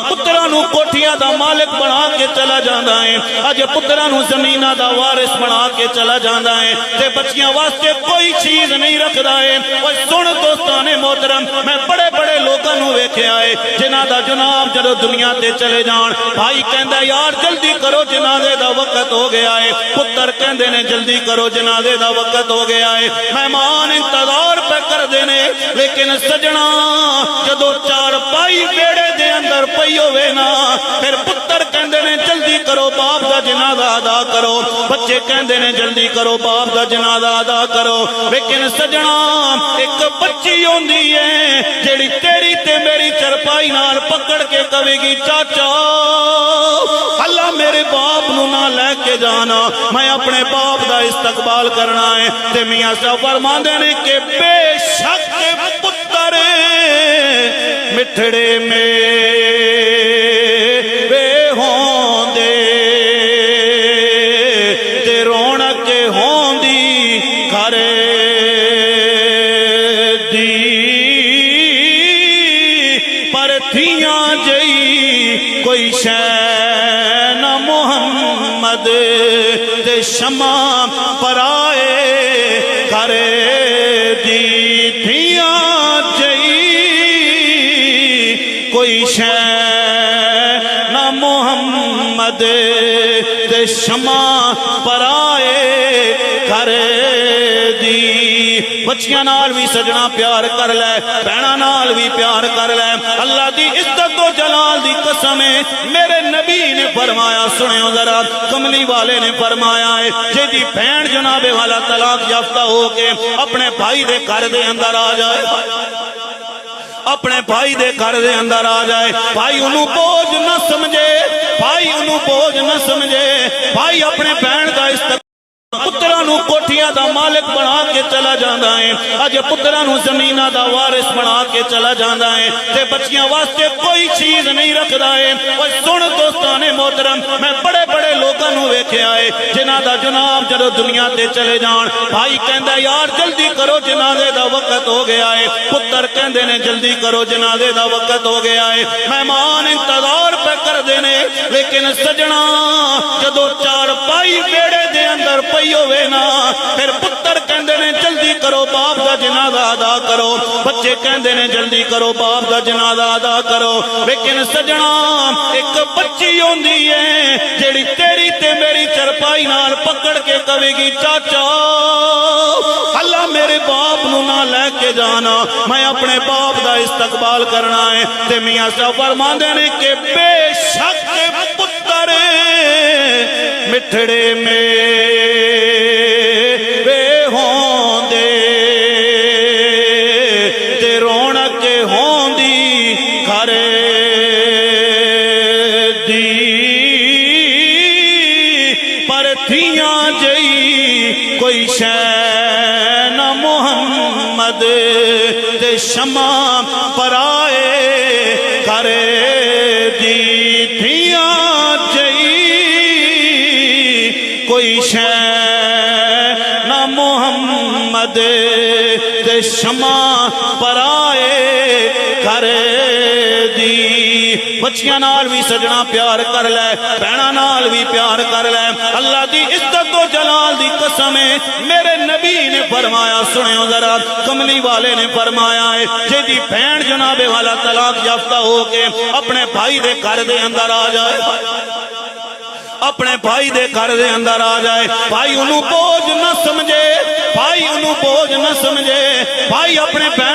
پترانو کوٹھیاں دا مالک بنا کے چلا جاندہ ہے، اج پترانو زمینہ دا وارث بنا کے چلا جاندہ ہے، تے بچیاں واسطے کوئی چیز نہیں رکھدا ہے۔ اور سن دوستان محترم، میں بڑے بڑے لوگاں نو ویکھے آئے جنہاں دا جناب جدو دنیا تے چلے جان، بھائی کہندا یار جلدی کرو جنازے دا وقت ہو گیا ہے، پتر کہندے نے جلدی کرو جنازے دا وقت ہو گیا ہے، مہمان انتظار پہ کر دینے، لیکن سجنا جدو چار پائی بیڑے دے اندر پئی ہوئے نا، پھر پتر کہندے نے جلدی کرو باپ دا جنازہ ادا کرو، بچے کہندے نے جلدی کرو باپ دا جنازہ ادا کرو، لیکن سجنا ایک بچی ہوندی ہے جیڑی تیری تے میری چرپائی نال پکڑ کے کہے گی چاچا اللہ میرے باپ نو نہ لے کے جانا، میں اپنے باپ دا استقبال کرنا ہے۔ تے میاں صاحب فرماندے نے کہ بے شک پتر مٹھڑے میں کوئی شے نہ محمد تے شمع پرائے گھر دی تھیاں جئی، کوئی شے نہ محمد تے شمع پرائے گھر دی۔ بچیاں نال بھی سجنا پیار کر لے، بہناں نال بھی پیار کر لے، اللہ دی عزت و جلال دی قسم ہے، میرے نبی نے فرمایا سنو ذرا، کملی والے نے فرمایا ہے جیدی بہن جناب والا طلاق یافتہ ہو کے اپنے بھائی دے گھر دے اندر آ جائے، اپنے بھائی دے گھر دے اندر آ جائے، بھائی انہوں بوجھ نہ سمجھے، بھائی انہوں بوجھ نہ سمجھے، بھائی اپنے بہن دا استقبال پترانو کوٹھیاں دا مالک بنا کے چلا جاندہ ہے، اج پترانو زمینہ دا وارث بنا کے چلا جاندہ ہے، تے بچیاں واسطے کوئی چیز نہیں رکھدا ہے۔ اور سن دوستان محترم، میں بڑے بڑے لوگاں نو ویکھے آئے جنہاں دا جناب جدو دنیا تے چلے جان، بھائی کہندا یار جلدی کرو جنازے دا وقت ہو گیا ہے، پتر کہندے نے جلدی کرو جنازے دا وقت ہو گیا ہے، مہمان انتظار پہ کر دینے، لیکن سجنا جدو چار پائی بیڑے دے اندر پئی ہوئے نا، پھر پتر کہندے نے جلدی کرو باپ دا جنازہ ادا کرو، بچے کہندے نے جلدی کرو باپ دا جنازہ ادا کرو، لیکن سجنا ایک بچی ہوندی ہے جیڑی تیری تے میری چرپائی نال پکڑ کے کہے گی چاچا اللہ میرے باپ نو نہ لے کے جانا، میں اپنے باپ دا استقبال کرنا ہے۔ تے میاں صاحب فرماندے نے کہ بے شک پتر مٹھڑے میں کوئی شے نہ محمد تے شمع پرائے گھر دی تھیاں جئی، کوئی شے نہ محمد تے شمع پرائے گھر دی۔ بچیاں نال بھی سجنا پیار کر لے، بہناں نال بھی پیار کر لے، اللہ دی عزت و جلال دی قسم ہے، میرے نبی نے فرمایا سنو ذرا، کملی والے نے فرمایا ہے جیدی بہن جناب والا طلاق یافتہ ہو کے اپنے بھائی دے گھر دے اندر آ جائے، اپنے بھائی دے گھر دے اندر آ جائے، بھائی انہوں بوجھ نہ سمجھے، بھائی انہوں بوجھ نہ سمجھے، بھائی اپنے بہن